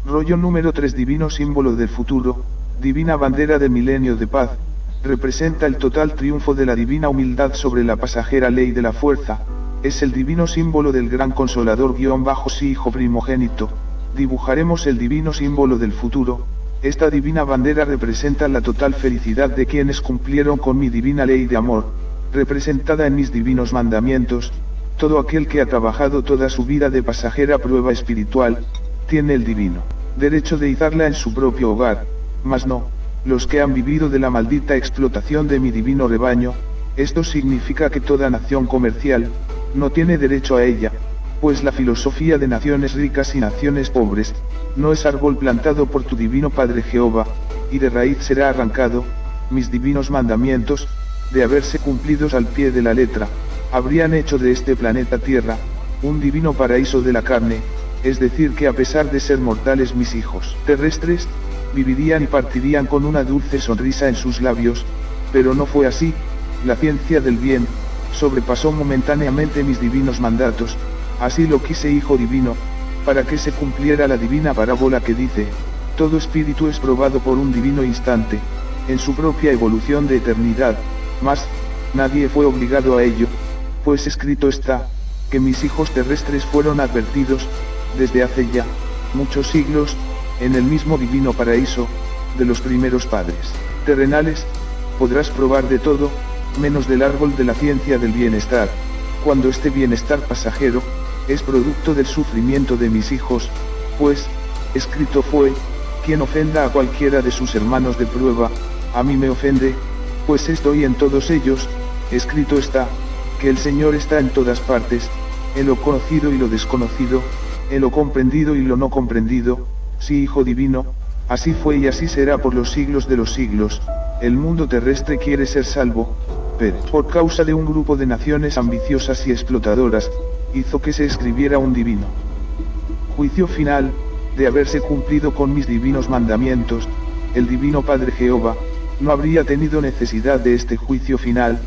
Rollo número 3. Divino símbolo del futuro, divina bandera del milenio de paz, representa el total triunfo de la divina humildad sobre la pasajera ley de la fuerza, es el divino símbolo del gran consolador sí hijo primogénito. Dibujaremos el divino símbolo del futuro. Esta divina bandera representa la total felicidad de quienes cumplieron con mi divina ley de amor, representada en mis divinos mandamientos. Todo aquel que ha trabajado toda su vida de pasajera prueba espiritual, tiene el divino derecho de izarla en su propio hogar, mas no, los que han vivido de la maldita explotación de mi divino rebaño. Esto significa que toda nación comercial, no tiene derecho a ella, pues la filosofía de naciones ricas y naciones pobres, no es árbol plantado por tu divino Padre Jehová, y de raíz será arrancado. Mis divinos mandamientos, de haberse cumplidos al pie de la letra, habrían hecho de este planeta Tierra, un divino paraíso de la carne, es decir que a pesar de ser mortales mis hijos terrestres, vivirían y partirían con una dulce sonrisa en sus labios, pero no fue así. La ciencia del bien, sobrepasó momentáneamente mis divinos mandatos, así lo quise hijo divino, para que se cumpliera la divina parábola que dice, todo espíritu es probado por un divino instante, en su propia evolución de eternidad, mas, nadie fue obligado a ello, pues escrito está, que mis hijos terrestres fueron advertidos, desde hace ya, muchos siglos, en el mismo divino paraíso, de los primeros padres terrenales, podrás probar de todo, menos del árbol de la ciencia del bienestar, cuando este bienestar pasajero, es producto del sufrimiento de mis hijos, pues, escrito fue, quien ofenda a cualquiera de sus hermanos de prueba, a mí me ofende, pues estoy en todos ellos. Escrito está, que el Señor está en todas partes, en lo conocido y lo desconocido, en lo comprendido y lo no comprendido. Sí, hijo divino, así fue y así será por los siglos de los siglos. El mundo terrestre quiere ser salvo, pero por causa de un grupo de naciones ambiciosas y explotadoras, hizo que se escribiera un divino juicio final. De haberse cumplido con mis divinos mandamientos, el divino Padre Jehová no habría tenido necesidad de este juicio final,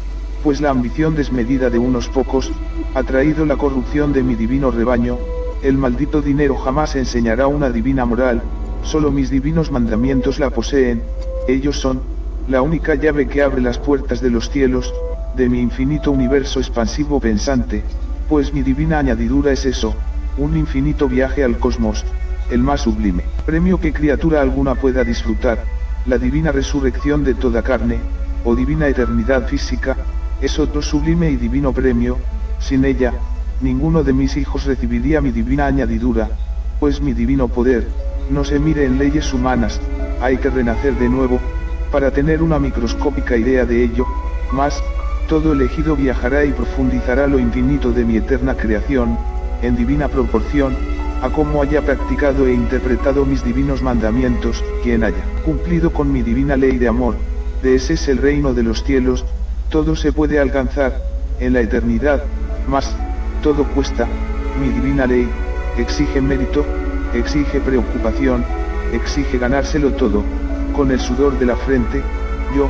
pues la ambición desmedida de unos pocos ha traído la corrupción de mi divino rebaño. El maldito dinero jamás enseñará una divina moral, solo mis divinos mandamientos la poseen. Ellos son la única llave que abre las puertas de los cielos, de mi infinito universo expansivo pensante, pues mi divina añadidura es eso, un infinito viaje al cosmos, el más sublime premio que criatura alguna pueda disfrutar. La divina resurrección de toda carne, o divina eternidad física, es otro sublime y divino premio. Sin ella, ninguno de mis hijos recibiría mi divina añadidura, pues mi divino poder, no se mire en leyes humanas, hay que renacer de nuevo, para tener una microscópica idea de ello, mas, todo elegido viajará y profundizará lo infinito de mi eterna creación, en divina proporción, a como haya practicado e interpretado mis divinos mandamientos. Quien haya cumplido con mi divina ley de amor, de ese es el reino de los cielos. Todo se puede alcanzar, en la eternidad, mas, todo cuesta. Mi divina ley, exige mérito, exige preocupación, exige ganárselo todo, con el sudor de la frente. Yo,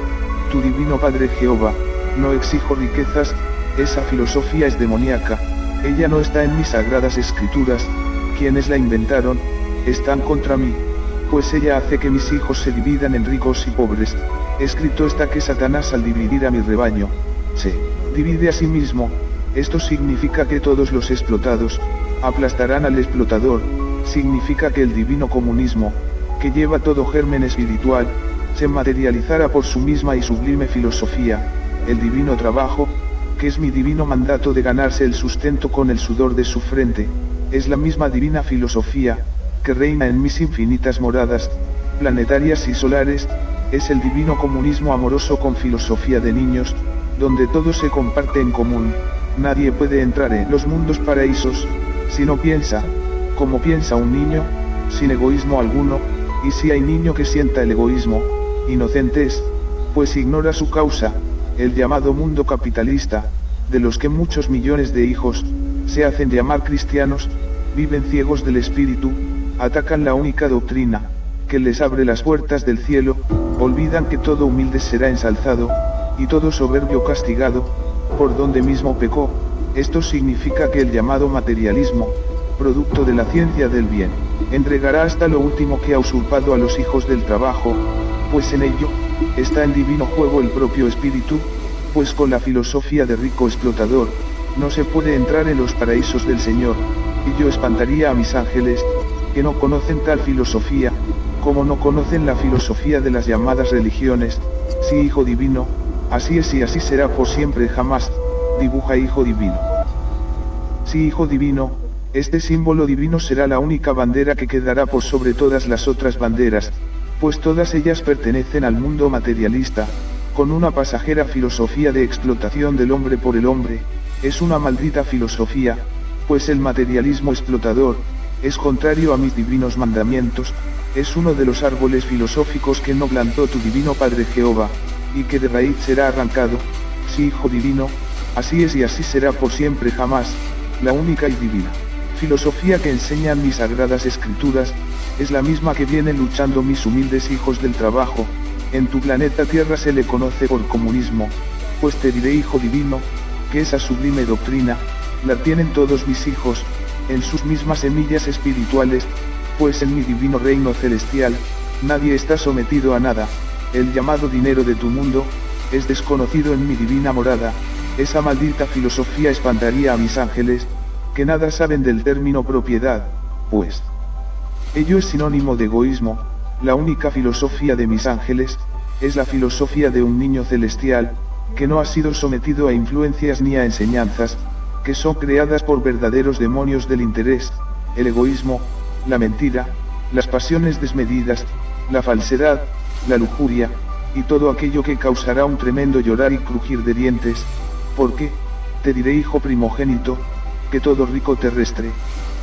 tu divino Padre Jehová, no exijo riquezas, esa filosofía es demoníaca, ella no está en mis sagradas escrituras. Quienes la inventaron, están contra mí, pues ella hace que mis hijos se dividan en ricos y pobres. Escrito está que Satanás al dividir a mi rebaño, se divide a sí mismo. Esto significa que todos los explotados, aplastarán al explotador. Significa que el divino comunismo, que lleva todo germen espiritual, se materializará por su misma y sublime filosofía. El divino trabajo, que es mi divino mandato de ganarse el sustento con el sudor de su frente, es la misma divina filosofía, que reina en mis infinitas moradas, planetarias y solares. Es el divino comunismo amoroso con filosofía de niños, donde todo se comparte en común. Nadie puede entrar en los mundos paraísos, si no piensa, como piensa un niño, sin egoísmo alguno, y si hay niño que sienta el egoísmo, inocente es, pues ignora su causa, el llamado mundo capitalista, de los que muchos millones de hijos, se hacen llamar cristianos, viven ciegos del espíritu, atacan la única doctrina, que les abre las puertas del cielo, olvidan que todo humilde será ensalzado, y todo soberbio castigado, por donde mismo pecó. Esto significa que el llamado materialismo, producto de la ciencia del bien, entregará hasta lo último que ha usurpado a los hijos del trabajo, pues en ello, está en divino juego el propio espíritu, pues con la filosofía de rico explotador, no se puede entrar en los paraísos del Señor, y yo espantaría a mis ángeles, que no conocen tal filosofía, como no conocen la filosofía de las llamadas religiones. Sí, Hijo Divino, así es y así será por siempre jamás, dibuja Hijo Divino. Sí, Hijo Divino, este símbolo divino será la única bandera que quedará por sobre todas las otras banderas, pues todas ellas pertenecen al mundo materialista, con una pasajera filosofía de explotación del hombre por el hombre. Es una maldita filosofía, pues el materialismo explotador, es contrario a mis divinos mandamientos, es uno de los árboles filosóficos que no plantó tu divino Padre Jehová, y que de raíz será arrancado. Sí, Hijo Divino, así es y así será por siempre jamás, la única y divina filosofía que enseñan mis sagradas escrituras, es la misma que vienen luchando mis humildes hijos del trabajo. En tu planeta Tierra se le conoce por comunismo, pues te diré, Hijo Divino, que esa sublime doctrina, la tienen todos mis hijos, en sus mismas semillas espirituales, pues en mi divino reino celestial, nadie está sometido a nada. El llamado dinero de tu mundo, es desconocido en mi divina morada. Esa maldita filosofía espantaría a mis ángeles, que nada saben del término propiedad, pues ello es sinónimo de egoísmo. La única filosofía de mis ángeles, es la filosofía de un niño celestial, que no ha sido sometido a influencias ni a enseñanzas, que son creadas por verdaderos demonios del interés, el egoísmo, la mentira, las pasiones desmedidas, la falsedad, la lujuria, y todo aquello que causará un tremendo llorar y crujir de dientes, porque, te diré, hijo primogénito, que todo rico terrestre,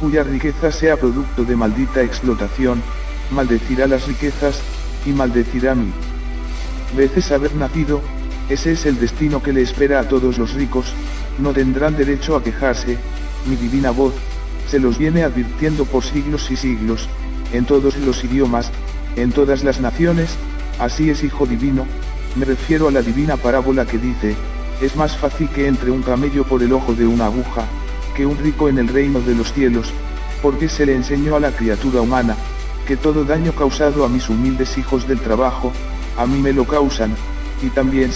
cuya riqueza sea producto de maldita explotación, maldecirá las riquezas, y maldecirá mí. Veces haber nacido, ese es el destino que le espera a todos los ricos, no tendrán derecho a quejarse, mi divina voz, se los viene advirtiendo por siglos y siglos, en todos los idiomas, en todas las naciones. Así es, Hijo Divino, me refiero a la divina parábola que dice, es más fácil que entre un camello por el ojo de una aguja, que un rico en el reino de los cielos, porque se le enseñó a la criatura humana, que todo daño causado a mis humildes hijos del trabajo, a mí me lo causan, y también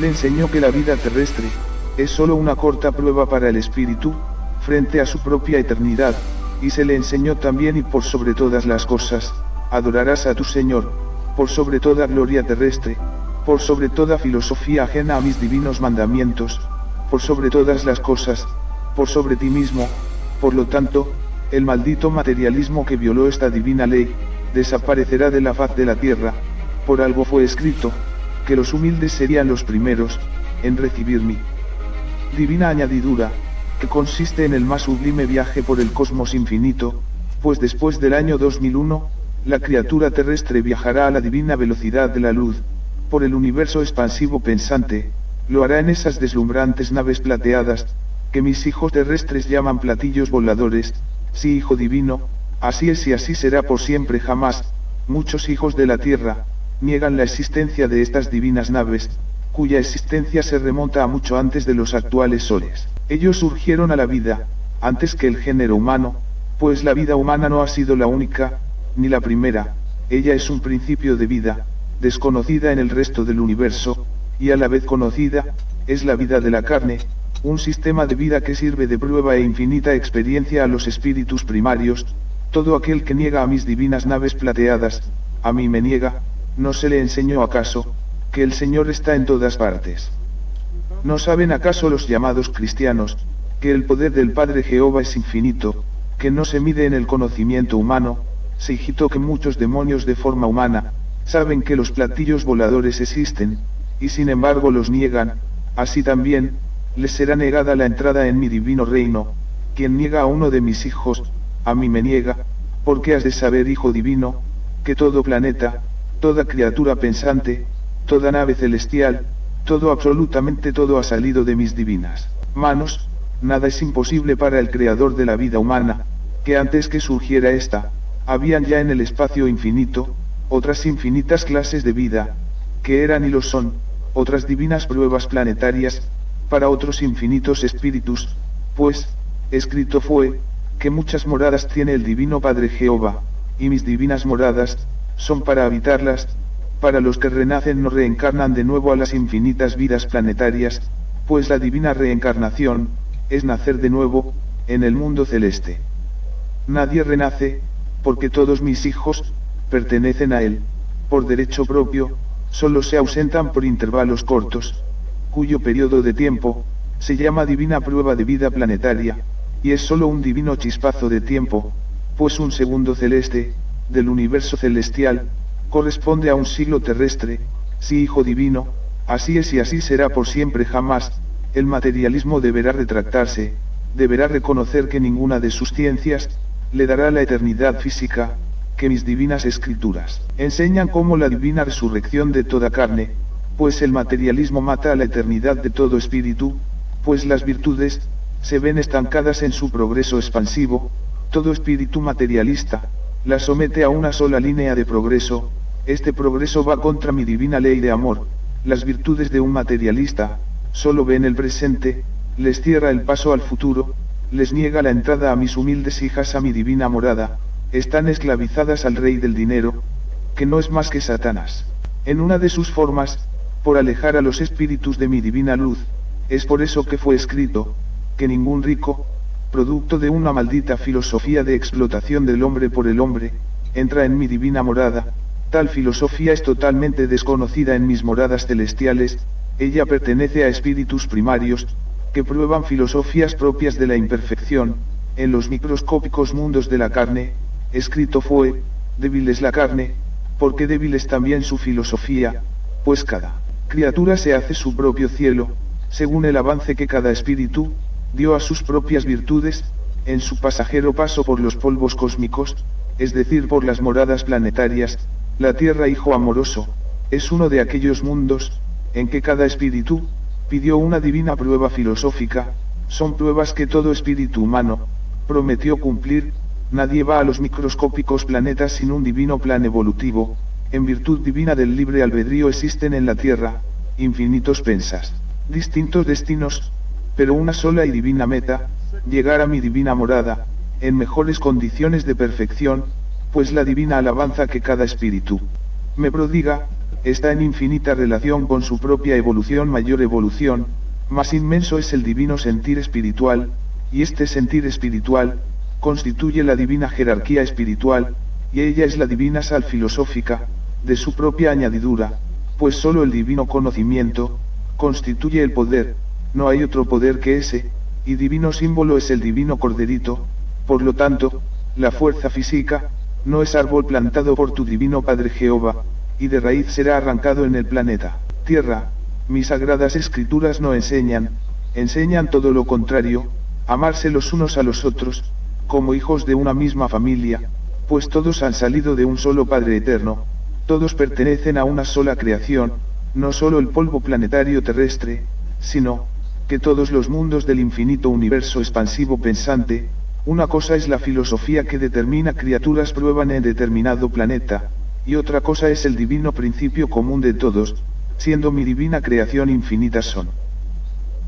le enseñó que la vida terrestre, es solo una corta prueba para el espíritu, frente a su propia eternidad, y se le enseñó también, y por sobre todas las cosas, adorarás a tu Señor, por sobre toda gloria terrestre, por sobre toda filosofía ajena a mis divinos mandamientos, por sobre todas las cosas, por sobre ti mismo. Por lo tanto, el maldito materialismo que violó esta divina ley, desaparecerá de la faz de la tierra. Por algo fue escrito, que los humildes serían los primeros, en recibir mi divina añadidura, que consiste en el más sublime viaje por el cosmos infinito, pues después del año 2001, la criatura terrestre viajará a la divina velocidad de la luz, por el universo expansivo pensante, lo hará en esas deslumbrantes naves plateadas, que mis hijos terrestres llaman platillos voladores. Sí, Hijo Divino, así es y así será por siempre jamás. Muchos hijos de la tierra, niegan la existencia de estas divinas naves, cuya existencia se remonta a mucho antes de los actuales soles. Ellos surgieron a la vida, antes que el género humano, pues la vida humana no ha sido la única, ni la primera, ella es un principio de vida, desconocida en el resto del universo, y a la vez conocida, es la vida de la carne, un sistema de vida que sirve de prueba e infinita experiencia a los espíritus primarios. Todo aquel que niega a mis divinas naves plateadas, a mí me niega. ¿No se le enseñó acaso, que el Señor está en todas partes? ¿No saben acaso los llamados cristianos, que el poder del Padre Jehová es infinito, que no se mide en el conocimiento humano? Se hijito que muchos demonios de forma humana, saben que los platillos voladores existen, y sin embargo los niegan. Así también, les será negada la entrada en mi divino reino. Quien niega a uno de mis hijos, a mí me niega, porque has de saber, Hijo Divino, que todo planeta, toda criatura pensante, toda nave celestial, todo, absolutamente todo ha salido de mis divinas manos. Nada es imposible para el Creador de la vida humana, que antes que surgiera esta, habían ya en el espacio infinito, otras infinitas clases de vida, que eran y lo son, otras divinas pruebas planetarias, para otros infinitos espíritus, pues, escrito fue, que muchas moradas tiene el Divino Padre Jehová, y mis divinas moradas, son para habitarlas, para los que renacen no reencarnan de nuevo a las infinitas vidas planetarias, pues la divina reencarnación, es nacer de nuevo, en el mundo celeste. Nadie renace, porque todos mis hijos, pertenecen a él, por derecho propio, solo se ausentan por intervalos cortos, cuyo periodo de tiempo, se llama divina prueba de vida planetaria, y es solo un divino chispazo de tiempo, pues un segundo celeste, del universo celestial, corresponde a un siglo terrestre. Si hijo divino, así es y así será por siempre jamás. El materialismo deberá retractarse, deberá reconocer que ninguna de sus ciencias, le dará la eternidad física, que mis divinas escrituras enseñan como la divina resurrección de toda carne, pues el materialismo mata a la eternidad de todo espíritu, pues las virtudes, se ven estancadas en su progreso expansivo, todo espíritu materialista, la somete a una sola línea de progreso, este progreso va contra mi divina ley de amor. Las virtudes de un materialista, solo ven el presente, les cierra el paso al futuro, les niega la entrada a mis humildes hijas a mi divina morada, están esclavizadas al rey del dinero, que no es más que Satanás. En una de sus formas, por alejar a los espíritus de mi divina luz, es por eso que fue escrito, que ningún rico, producto de una maldita filosofía de explotación del hombre por el hombre, entra en mi divina morada. Tal filosofía es totalmente desconocida en mis moradas celestiales, ella pertenece a espíritus primarios, que prueban filosofías propias de la imperfección, en los microscópicos mundos de la carne. Escrito fue, débil es la carne, porque débil es también su filosofía, pues cada criatura se hace su propio cielo, según el avance que cada espíritu, dio a sus propias virtudes, en su pasajero paso por los polvos cósmicos, es decir por las moradas planetarias. La tierra, hijo amoroso, es uno de aquellos mundos, en que cada espíritu, pidió una divina prueba filosófica, son pruebas que todo espíritu humano, prometió cumplir. Nadie va a los microscópicos planetas sin un divino plan evolutivo. En virtud divina del libre albedrío existen en la tierra, infinitos pensas, distintos destinos, pero una sola y divina meta, llegar a mi divina morada, en mejores condiciones de perfección, pues la divina alabanza que cada espíritu me prodiga, está en infinita relación con su propia evolución. Mayor evolución, más inmenso es el divino sentir espiritual, y este sentir espiritual, constituye la divina jerarquía espiritual, y ella es la divina sal filosófica, de su propia añadidura, pues solo el divino conocimiento, constituye el poder, no hay otro poder que ese, y divino símbolo es el divino corderito. Por lo tanto, la fuerza física, no es árbol plantado por tu divino Padre Jehová, y de raíz será arrancado en el planeta Tierra. Mis sagradas escrituras no enseñan todo lo contrario, amarse los unos a los otros, como hijos de una misma familia, pues todos han salido de un solo Padre eterno, todos pertenecen a una sola creación, no solo el polvo planetario terrestre, sino, que todos los mundos del infinito universo expansivo pensante. Una cosa es la filosofía que determina criaturas prueban en determinado planeta, y otra cosa es el divino principio común de todos, siendo mi divina creación infinitas son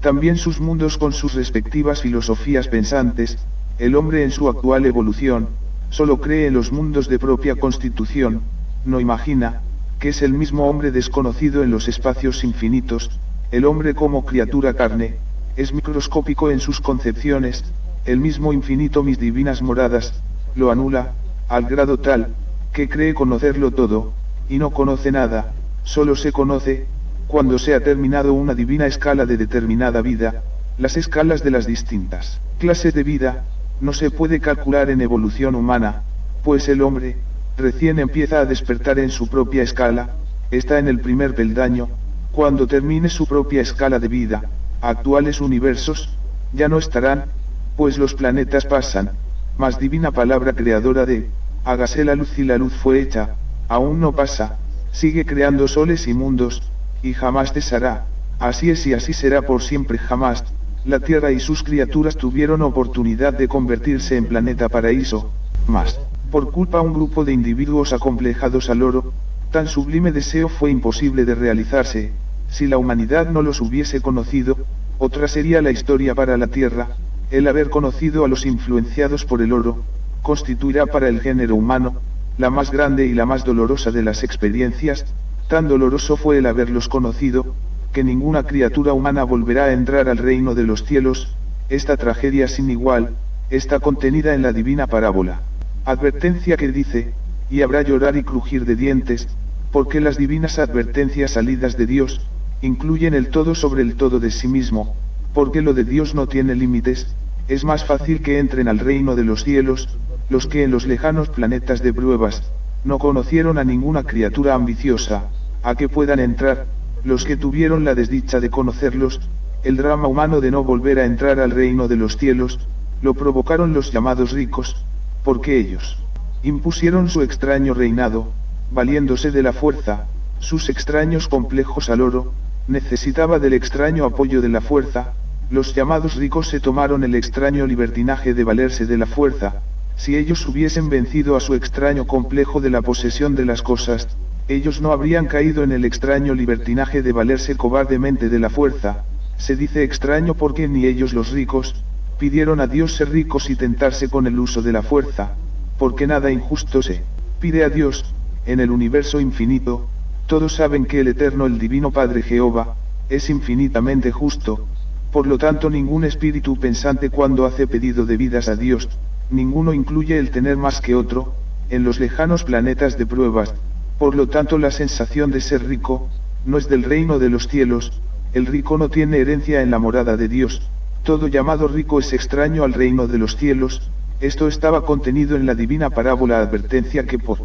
también sus mundos con sus respectivas filosofías pensantes. El hombre en su actual evolución, solo cree en los mundos de propia constitución, no imagina, que es el mismo hombre desconocido en los espacios infinitos. El hombre como criatura carne, es microscópico en sus concepciones, el mismo infinito mis divinas moradas, lo anula, al grado tal, que cree conocerlo todo, y no conoce nada, solo se conoce, cuando se ha terminado una divina escala de determinada vida. Las escalas de las distintas clases de vida, no se puede calcular en evolución humana, pues el hombre, recién empieza a despertar en su propia escala, está en el primer peldaño. Cuando termine su propia escala de vida, actuales universos, ya no estarán, pues los planetas pasan. Mas divina palabra creadora de, hágase la luz, y la luz fue hecha, aún no pasa, sigue creando soles y mundos, y jamás cesará. Así es y así será por siempre jamás. La tierra y sus criaturas tuvieron oportunidad de convertirse en planeta paraíso, mas, por culpa un grupo de individuos acomplejados al oro, tan sublime deseo fue imposible de realizarse. Si la humanidad no los hubiese conocido, otra sería la historia para la tierra, El haber conocido a los influenciados por el oro, constituirá para el género humano, la más grande y la más dolorosa de las experiencias. Tan doloroso fue el haberlos conocido, que ninguna criatura humana volverá a entrar al reino de los cielos. Esta tragedia sin igual, está contenida en la divina parábola. Advertencia que dice, y habrá llorar y crujir de dientes, porque las divinas advertencias salidas de Dios, incluyen el todo sobre el todo de sí mismo, porque lo de Dios no tiene límites. Es más fácil que entren al reino de los cielos, los que en los lejanos planetas de pruebas, no conocieron a ninguna criatura ambiciosa, a que puedan entrar, los que tuvieron la desdicha de conocerlos. El drama humano de no volver a entrar al reino de los cielos, lo provocaron los llamados ricos, porque ellos impusieron su extraño reinado, valiéndose de la fuerza, sus extraños complejos al oro, necesitaba del extraño apoyo de la fuerza. Los llamados ricos se tomaron el extraño libertinaje de valerse de la fuerza. Si ellos hubiesen vencido a su extraño complejo de la posesión de las cosas, ellos no habrían caído en el extraño libertinaje de valerse cobardemente de la fuerza. Se dice extraño porque ni ellos los ricos, pidieron a Dios ser ricos y tentarse con el uso de la fuerza, porque nada injusto se pide a Dios. En el universo infinito, todos saben que el eterno, el divino Padre Jehová, es infinitamente justo. Por lo tanto, ningún espíritu pensante cuando hace pedido de vidas a Dios, ninguno incluye el tener más que otro, en los lejanos planetas de pruebas. Por lo tanto, la sensación de ser rico, no es del reino de los cielos. El rico no tiene herencia en la morada de Dios. Todo llamado rico es extraño al reino de los cielos. Esto estaba contenido en la divina parábola, advertencia que por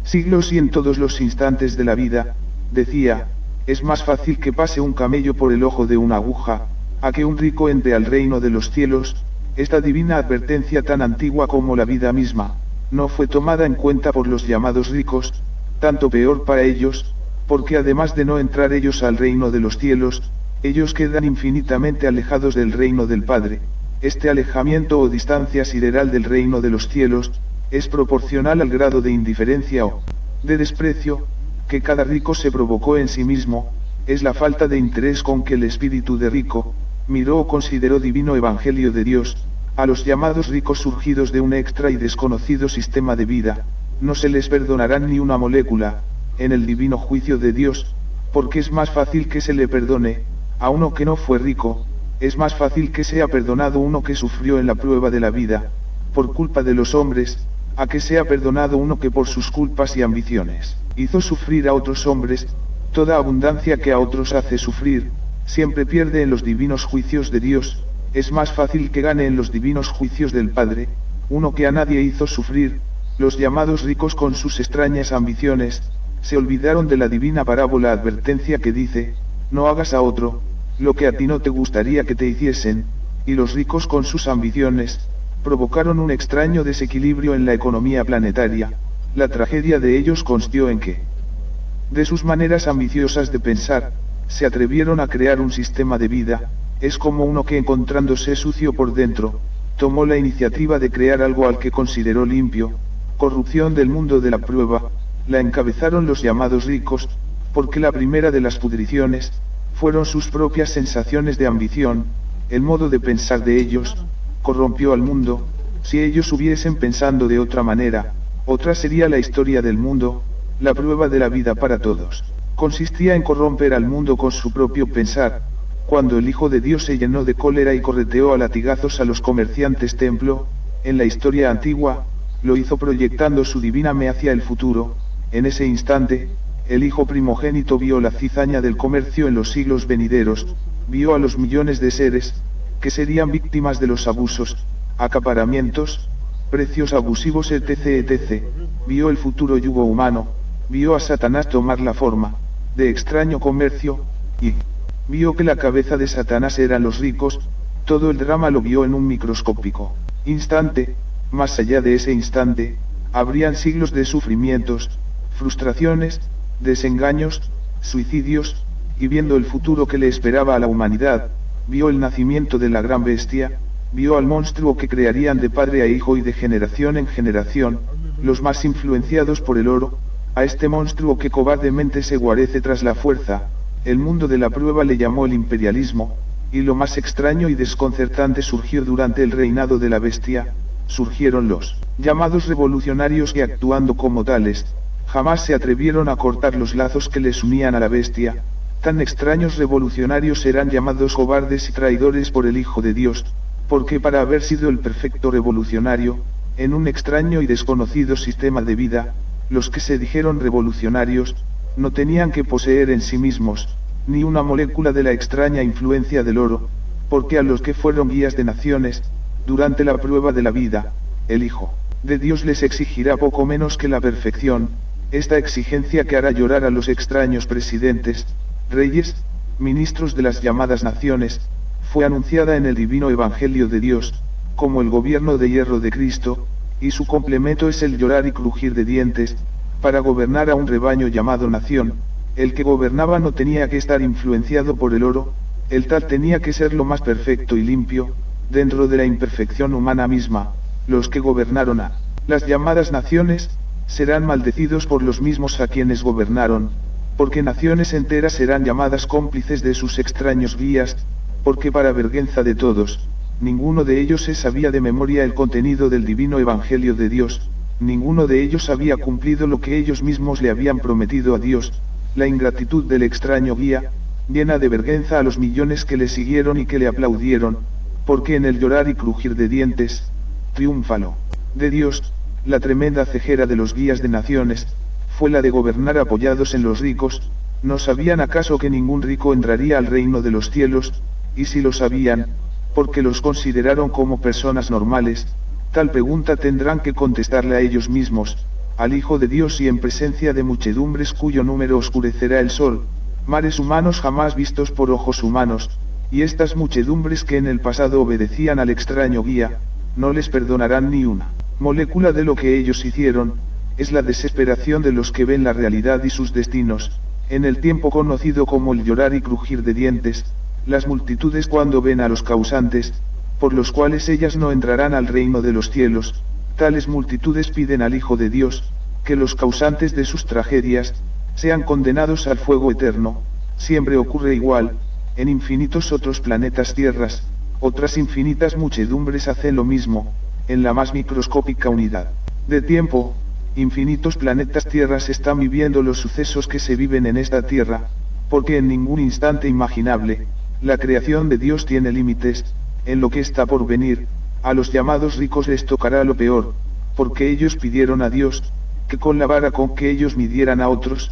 siglos y en todos los instantes de la vida, decía, es más fácil que pase un camello por el ojo de una aguja, a que un rico entre al reino de los cielos. Esta divina advertencia, tan antigua como la vida misma, no fue tomada en cuenta por los llamados ricos. Tanto peor para ellos, porque además de no entrar ellos al reino de los cielos, ellos quedan infinitamente alejados del reino del Padre. Este alejamiento o distancia sideral del reino de los cielos, es proporcional al grado de indiferencia o de desprecio, que cada rico se provocó en sí mismo. Es la falta de interés con que el espíritu de rico, miró o consideró divino evangelio de Dios, a los llamados ricos surgidos de un extra y desconocido sistema de vida. No se les perdonarán ni una molécula, en el divino juicio de Dios, porque es más fácil que se le perdone, a uno que no fue rico, es más fácil que sea perdonado uno que sufrió en la prueba de la vida, por culpa de los hombres, a que sea perdonado uno que por sus culpas y ambiciones, hizo sufrir a otros hombres. Toda abundancia que a otros hace sufrir, siempre pierde en los divinos juicios de Dios. Es más fácil que gane en los divinos juicios del Padre, uno que a nadie hizo sufrir. Los llamados ricos con sus extrañas ambiciones, se olvidaron de la divina parábola, advertencia que dice, no hagas a otro lo que a ti no te gustaría que te hiciesen. Y los ricos con sus ambiciones, provocaron un extraño desequilibrio en la economía planetaria. La tragedia de ellos consistió en que, de sus maneras ambiciosas de pensar, se atrevieron a crear un sistema de vida. Es como uno que, encontrándose sucio por dentro, tomó la iniciativa de crear algo al que consideró limpio. Corrupción del mundo de la prueba, la encabezaron los llamados ricos, porque la primera de las pudriciones, fueron sus propias sensaciones de ambición. El modo de pensar de ellos, corrompió al mundo. Si ellos hubiesen pensado de otra manera, otra sería la historia del mundo. La prueba de la vida para todos, consistía en corromper al mundo con su propio pensar. Cuando el Hijo de Dios se llenó de cólera y correteó a latigazos a los comerciantes templo, en la historia antigua, lo hizo proyectando su divina me hacia el futuro. En ese instante, el Hijo primogénito vio la cizaña del comercio en los siglos venideros, vio a los millones de seres, que serían víctimas de los abusos, acaparamientos, precios abusivos etc. Vio el futuro yugo humano, vio a Satanás tomar la forma de extraño comercio, y vio que la cabeza de Satanás eran los ricos. Todo el drama lo vio en un microscópico instante. Más allá de ese instante, habrían siglos de sufrimientos, frustraciones, desengaños, suicidios, y viendo el futuro que le esperaba a la humanidad, vio el nacimiento de la gran bestia, vio al monstruo que crearían de padre a hijo y de generación en generación, los más influenciados por el oro, a este monstruo que cobardemente se guarece tras la fuerza. El mundo de la prueba le llamó el imperialismo. y lo más extraño y desconcertante surgió durante el reinado de la bestia. Surgieron los llamados revolucionarios que, actuando como tales, jamás se atrevieron a cortar los lazos que les unían a la bestia. Tan extraños revolucionarios serán llamados cobardes y traidores por el Hijo de Dios, porque para haber sido el perfecto revolucionario, en un extraño y desconocido sistema de vida, los que se dijeron revolucionarios, no tenían que poseer en sí mismos, ni una molécula de la extraña influencia del oro, porque a los que fueron guías de naciones, durante la prueba de la vida, el Hijo de Dios les exigirá poco menos que la perfección, esta exigencia que hará llorar a los extraños presidentes, reyes, ministros de las llamadas naciones, fue anunciada en el divino Evangelio de Dios, como el gobierno de hierro de Cristo, y su complemento es el llorar y crujir de dientes, para gobernar a un rebaño llamado nación. El que gobernaba no tenía que estar influenciado por el oro, el tal tenía que ser lo más perfecto y limpio, dentro de la imperfección humana misma. Los que gobernaron a las llamadas naciones, serán maldecidos por los mismos a quienes gobernaron, porque naciones enteras serán llamadas cómplices de sus extraños guías, porque para vergüenza de todos, ninguno de ellos se sabía de memoria el contenido del divino Evangelio de Dios, ninguno de ellos había cumplido lo que ellos mismos le habían prometido a Dios. La ingratitud del extraño guía, llena de vergüenza a los millones que le siguieron y que le aplaudieron, porque en el llorar y crujir de dientes, triunfalo de Dios, la tremenda cejera de los guías de naciones, fue la de gobernar apoyados en los ricos. ¿No sabían acaso que ningún rico entraría al reino de los cielos? Y si lo sabían, porque los consideraron como personas normales, tal pregunta tendrán que contestarle a ellos mismos, al Hijo de Dios, y en presencia de muchedumbres cuyo número oscurecerá el sol, mares humanos jamás vistos por ojos humanos, y estas muchedumbres que en el pasado obedecían al extraño guía, no les perdonarán ni una molécula de lo que ellos hicieron. Es la desesperación de los que ven la realidad y sus destinos, en el tiempo conocido como el llorar y crujir de dientes, las multitudes cuando ven a los causantes, por los cuales ellas no entrarán al reino de los cielos. Tales multitudes piden al Hijo de Dios, que los causantes de sus tragedias, sean condenados al fuego eterno. Siempre ocurre igual, en infinitos otros planetas tierras, otras infinitas muchedumbres hacen lo mismo, en la más microscópica unidad de tiempo, infinitos planetas tierras están viviendo los sucesos que se viven en esta tierra, porque en ningún instante imaginable, la creación de Dios tiene límites. En lo que está por venir, a los llamados ricos les tocará lo peor, porque ellos pidieron a Dios, que con la vara con que ellos midieran a otros,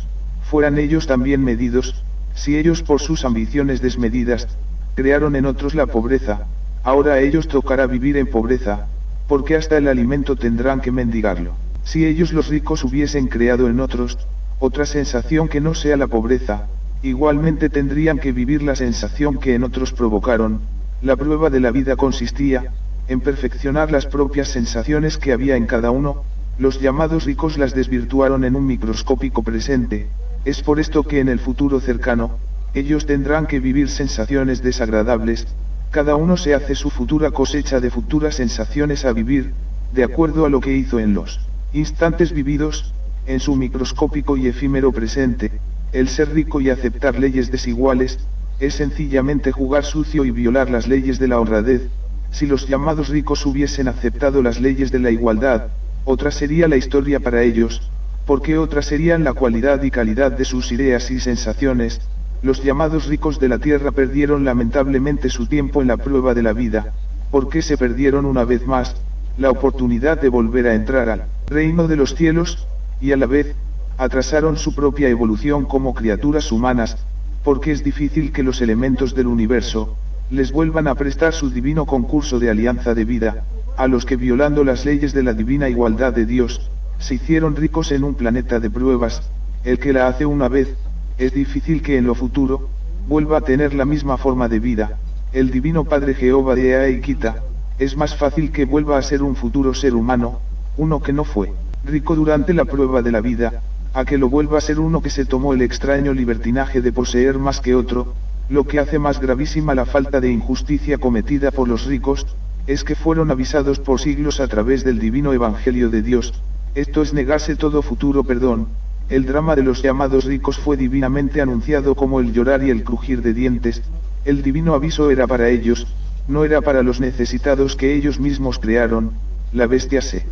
fueran ellos también medidos. Si ellos por sus ambiciones desmedidas, crearon en otros la pobreza, ahora a ellos tocará vivir en pobreza, porque hasta el alimento tendrán que mendigarlo. Si ellos los ricos hubiesen creado en otros, otra sensación que no sea la pobreza, igualmente tendrían que vivir la sensación que en otros provocaron. La prueba de la vida consistía en perfeccionar las propias sensaciones que había en cada uno. Los llamados ricos las desvirtuaron en un microscópico presente. Es por esto que en el futuro cercano, ellos tendrán que vivir sensaciones desagradables. Cada uno se hace su futura cosecha de futuras sensaciones a vivir, de acuerdo a lo que hizo en los instantes vividos, en su microscópico y efímero presente. El ser rico y aceptar leyes desiguales, es sencillamente jugar sucio y violar las leyes de la honradez. Si los llamados ricos hubiesen aceptado las leyes de la igualdad, otra sería la historia para ellos, porque otra serían la cualidad y calidad de sus ideas y sensaciones. Los llamados ricos de la tierra perdieron lamentablemente su tiempo en la prueba de la vida, porque se perdieron una vez más la oportunidad de volver a entrar al reino de los cielos, y a la vez, atrasaron su propia evolución como criaturas humanas, porque es difícil que los elementos del universo les vuelvan a prestar su divino concurso de alianza de vida, a los que violando las leyes de la divina igualdad de Dios, se hicieron ricos en un planeta de pruebas. El que la hace una vez, es difícil que en lo futuro, vuelva a tener la misma forma de vida. El divino Padre Jehová de Ea y Quita, es más fácil que vuelva a ser un futuro ser humano, uno que no fue rico durante la prueba de la vida, a que lo vuelva a ser uno que se tomó el extraño libertinaje de poseer más que otro. Lo que hace más gravísima la falta de injusticia cometida por los ricos, es que fueron avisados por siglos a través del divino Evangelio de Dios. Esto es negarse todo futuro perdón. El drama de los llamados ricos fue divinamente anunciado como el llorar y el crujir de dientes. El divino aviso era para ellos, no era para los necesitados que ellos mismos crearon. La bestia se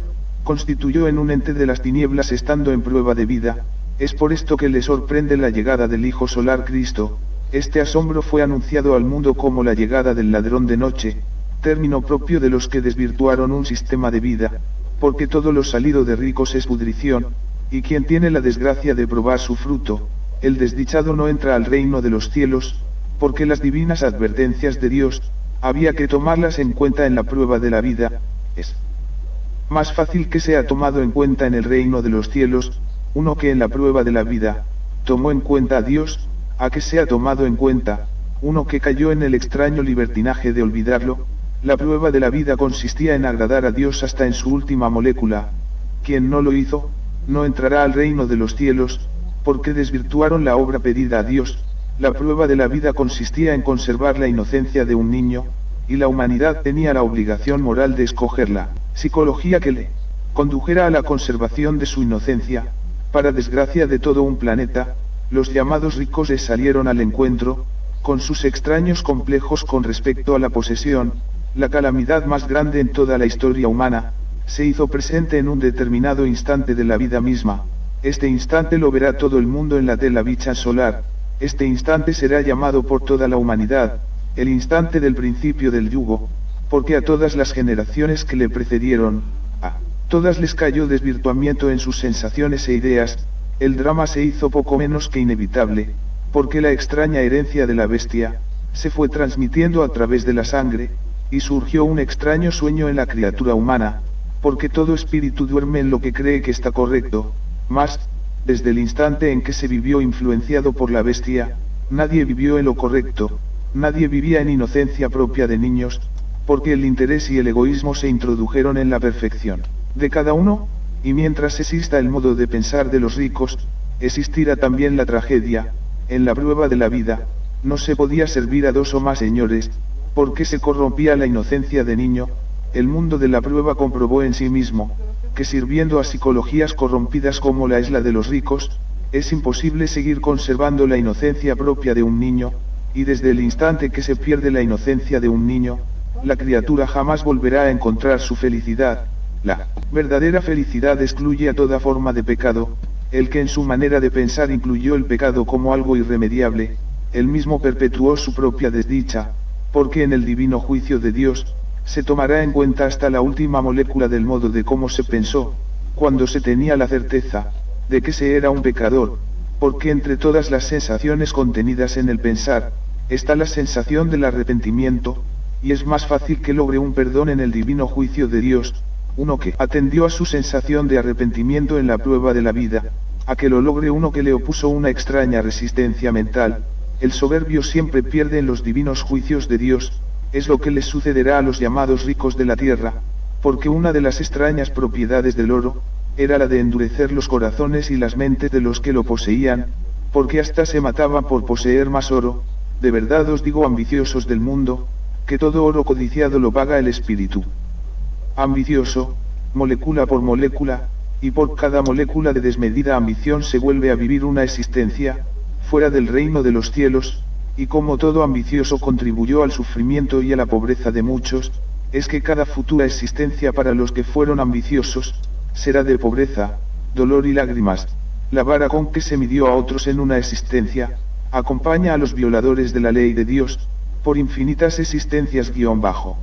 constituyó en un ente de las tinieblas estando en prueba de vida. Es por esto que le sorprende la llegada del Hijo Solar Cristo. Este asombro fue anunciado al mundo como la llegada del ladrón de noche, término propio de los que desvirtuaron un sistema de vida, porque todo lo salido de ricos es pudrición, y quien tiene la desgracia de probar su fruto, el desdichado no entra al reino de los cielos, porque las divinas advertencias de Dios, había que tomarlas en cuenta en la prueba de la vida. Es más fácil que sea tomado en cuenta en el reino de los cielos, uno que en la prueba de la vida, tomó en cuenta a Dios, a que sea tomado en cuenta, uno que cayó en el extraño libertinaje de olvidarlo. La prueba de la vida consistía en agradar a Dios hasta en su última molécula. Quien no lo hizo, no entrará al reino de los cielos, porque desvirtuaron la obra pedida a Dios. La prueba de la vida consistía en conservar la inocencia de un niño, y la humanidad tenía la obligación moral de escoger la psicología que le condujera a la conservación de su inocencia. Para desgracia de todo un planeta, los llamados ricos les salieron al encuentro, con sus extraños complejos con respecto a la posesión. La calamidad más grande en toda la historia humana, se hizo presente en un determinado instante de la vida misma. Este instante lo verá todo el mundo en la tela bicha solar. Este instante será llamado por toda la humanidad, el instante del principio del yugo, porque a todas las generaciones que le precedieron, a todas les cayó desvirtuamiento en sus sensaciones e ideas. El drama se hizo poco menos que inevitable, porque la extraña herencia de la bestia, se fue transmitiendo a través de la sangre, y surgió un extraño sueño en la criatura humana, porque todo espíritu duerme en lo que cree que está correcto, mas, desde el instante en que se vivió influenciado por la bestia, nadie vivió en lo correcto, nadie vivía en inocencia propia de niños, porque el interés y el egoísmo se introdujeron en la perfección de cada uno, y mientras exista el modo de pensar de los ricos, existirá también la tragedia. En la prueba de la vida, no se podía servir a dos o más señores, porque se corrompía la inocencia de niño. El mundo de la prueba comprobó en sí mismo, que sirviendo a psicologías corrompidas como la es la de los ricos, es imposible seguir conservando la inocencia propia de un niño, y desde el instante que se pierde la inocencia de un niño, la criatura jamás volverá a encontrar su felicidad. La verdadera felicidad excluye a toda forma de pecado. El que en su manera de pensar incluyó el pecado como algo irremediable, él mismo perpetuó su propia desdicha, porque en el divino juicio de Dios, se tomará en cuenta hasta la última molécula del modo de cómo se pensó, cuando se tenía la certeza, de que se era un pecador, porque entre todas las sensaciones contenidas en el pensar, está la sensación del arrepentimiento, y es más fácil que logre un perdón en el divino juicio de Dios, uno que atendió a su sensación de arrepentimiento en la prueba de la vida, a que lo logre uno que le opuso una extraña resistencia mental. El soberbio siempre pierde en los divinos juicios de Dios, es lo que les sucederá a los llamados ricos de la tierra, porque una de las extrañas propiedades del oro, era la de endurecer los corazones y las mentes de los que lo poseían, porque hasta se mataban por poseer más oro. De verdad os digo, ambiciosos del mundo, que todo oro codiciado lo paga el espíritu ambicioso, molécula por molécula, y por cada molécula de desmedida ambición se vuelve a vivir una existencia, fuera del reino de los cielos, y como todo ambicioso contribuyó al sufrimiento y a la pobreza de muchos, es que cada futura existencia para los que fueron ambiciosos, será de pobreza, dolor y lágrimas. La vara con que se midió a otros en una existencia, acompaña a los violadores de la ley de Dios, por infinitas existencias _.